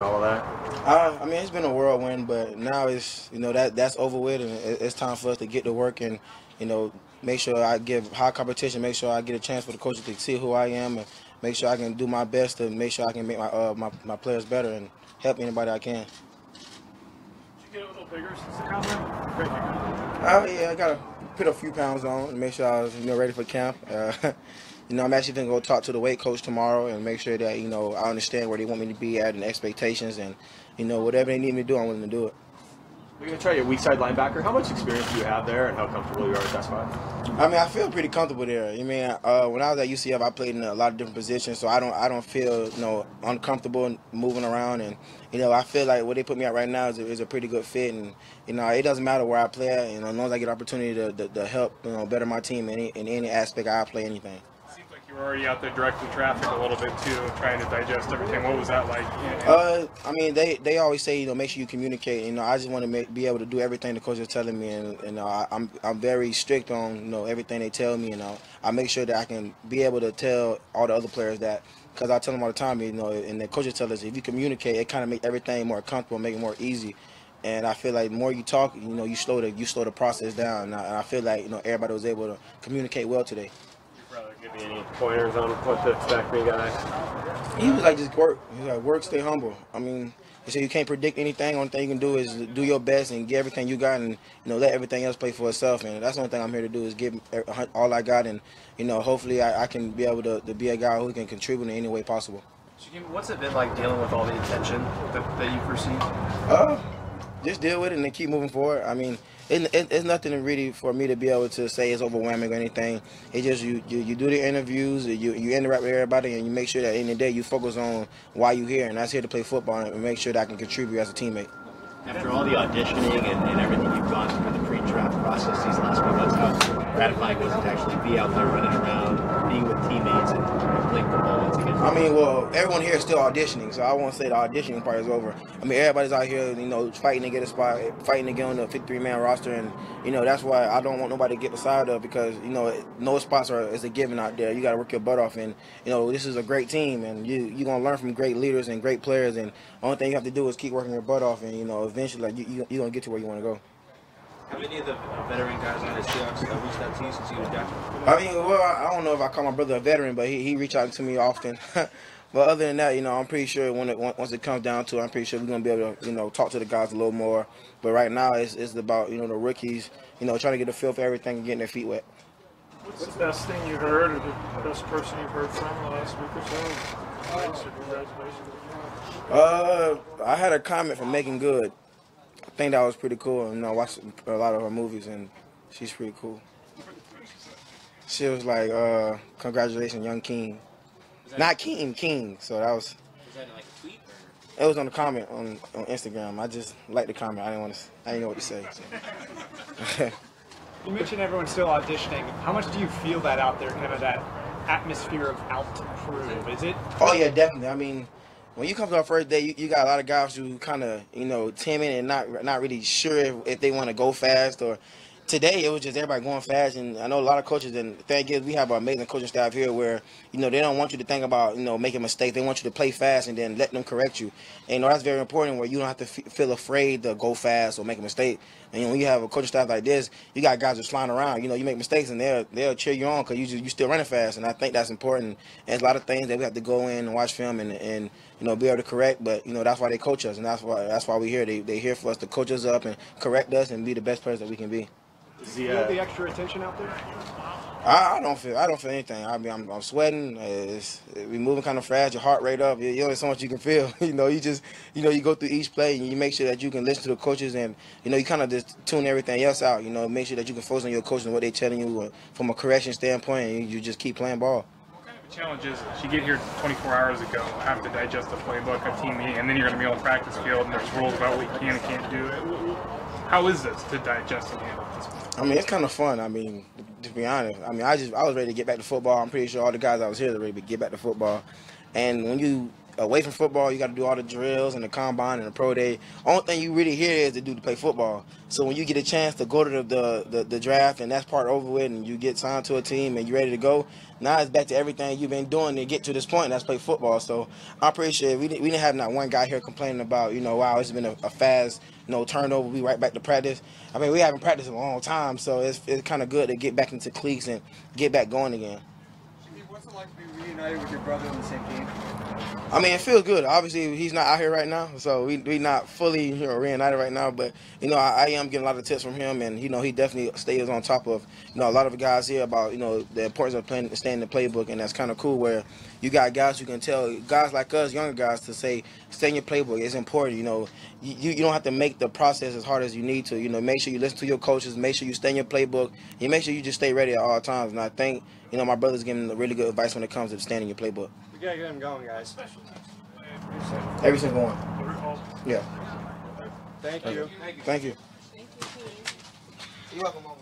all of that? I mean, it's been a whirlwind, but now it's that's over with, and it's time for us to get to work and make sure I give high competition, make sure I get a chance for the coaches to see who I am, and make sure I can do my best to make sure I can make my players better and help anybody I can. Did you get a little bigger since the combine? Great. Yeah, I gotta put a few pounds on and make sure I was ready for camp. I'm actually going to go talk to the weight coach tomorrow and make sure that, I understand where they want me to be at and expectations and, whatever they need me to do, I'm willing to do it. We're going to try your weak side linebacker. How much experience do you have there and how comfortable you are at that spot? I mean, I feel pretty comfortable there. When I was at UCF, I played in a lot of different positions, so I don't feel, uncomfortable moving around. And, I feel like where they put me at right now is a pretty good fit. And, it doesn't matter where I play at, as long as I get opportunity to help, better my team in any aspect I play anything. You were already out there directing traffic a little bit too, trying to digest everything. What was that like? I mean, they always say make sure you communicate. I just want to be able to do everything the coach is telling me, and I'm very strict on everything they tell me. I make sure that I can be able to tell all the other players that, because I tell them all the time, and the coaches tell us if you communicate, it kind of make everything more comfortable, make it more easy. And I feel like the more you talk, you slow the process down. And I feel like everybody was able to communicate well today. Give me any pointers on what to expect from you guys? He was like, just work. He was like, work, stay humble. I mean, he said you can't predict anything. Only thing you can do is do your best and get everything you got, and let everything else play for itself. And that's the only thing I'm here to do is give all I got, and hopefully I can be able to be a guy who can contribute in any way possible. Shaquem, what's it been like dealing with all the attention that you've received? Just deal with it and then keep moving forward. I mean, it's nothing really for me to be able to say it's overwhelming or anything. It's just you do the interviews, you interact with everybody, and you make sure that in the day you focus on why you're here, and that's here to play football and make sure that I can contribute as a teammate. After all the auditioning and everything you've gone through the pre-draft process these last few months, how gratifying was it to actually be out there running around, being with teammates, and playing football once again? I mean, well, everyone here is still auditioning, so I won't say the auditioning part is over. I mean, everybody's out here, fighting to get a spot, fighting to get on the 53-man roster, and, that's why I don't want nobody to get beside of, because, no spots is a given out there. You got to work your butt off, and, this is a great team, and you're going to learn from great leaders and great players, and the only thing you have to do is keep working your butt off, and, eventually, you're going to get to where you want to go. How many of the veteran guys on the Seahawks have reached out to you since you was drafted? I mean, well, I don't know if I call my brother a veteran, but he reached out to me often. But other than that, I'm pretty sure once it comes down to it, I'm pretty sure we're going to be able to, talk to the guys a little more. But right now, it's about, the rookies, trying to get a feel for everything and getting their feet wet. What's the best thing you heard, or the best person you've heard from the last week or so? Congratulations. I had a comment from Making Good. I think that was pretty cool. I watched a lot of her movies, and she's pretty cool. She was like, congratulations, young king. Not King, King. So that was... Was that like a tweet? Or? It was on the comment on Instagram. I just liked the comment. I didn't know what to say. So. You mentioned everyone's still auditioning. How much do you feel that out there, kind of that atmosphere of out to prove? Is it? Oh, yeah, definitely. I mean, when you come to our first day, you got a lot of guys who kind of, timid and not really sure if they want to go fast. Or today, it was just everybody going fast. And I know a lot of coaches, and the thing is, we have an amazing coaching staff here where, they don't want you to think about, making mistakes. They want you to play fast and then let them correct you. And, that's very important, where you don't have to feel afraid to go fast or make a mistake. And, when you have a coaching staff like this, you got guys just flying around. You make mistakes, and they'll cheer you on because you still running fast. And I think that's important. And there's a lot of things that we have to go in and watch film and be able to correct. But, that's why they coach us, and that's why we're here. They here for us to coach us up and correct us and be the best players that we can be. Do you feel the extra attention out there? I don't feel anything. I mean, I'm sweating. We moving kind of fast. Your heart rate up. You only so much you can feel. You go through each play and you make sure that you can listen to the coaches and you kind of just tune everything else out. Make sure that you can focus on your coaches and what they're telling you from a correction standpoint, and you just keep playing ball. What kind of a challenge is it? You get here 24 hours ago, have to digest the playbook, a team meeting, and then you're going to be on the practice field, and there's rules about what you can and can't do. How is this to digest and handle this? I mean, it's kind of fun. I mean, to be honest, I was ready to get back to football. I'm pretty sure all the guys I was here are ready to get back to football. And when you away from football, you got to do all the drills and the combine and the pro day. Only thing you really here is to do to play football. So when you get a chance to go to the draft and that's part over with, and you get signed to a team and you're ready to go, now it's back to everything you've been doing to get to this point. And that's play football. So I appreciate it. We didn't have not one guy here complaining about, wow, it's been a fast, turnover. We right back to practice. I mean, we haven't practiced in a long time, so it's kind of good to get back into cleats and get back going again. What's it like to be reunited with your brother on the same team? I mean, it feels good. Obviously, he's not out here right now, so we not fully reunited right now. But I am getting a lot of tips from him, and he definitely stays on top of a lot of the guys here about the importance of staying in the playbook, and that's kind of cool. Where you got guys who can tell guys like us, younger guys, to say stay in your playbook. It's important. You don't have to make the process as hard as you need to. Make sure you listen to your coaches. Make sure you stay in your playbook. And make sure you just stay ready at all times. And I think my brother's giving really good advice when it comes to staying in your playbook. We gotta get him going, guys. Every single one. Yeah. Thank you. Thank you. Thank you. You're welcome, Mama.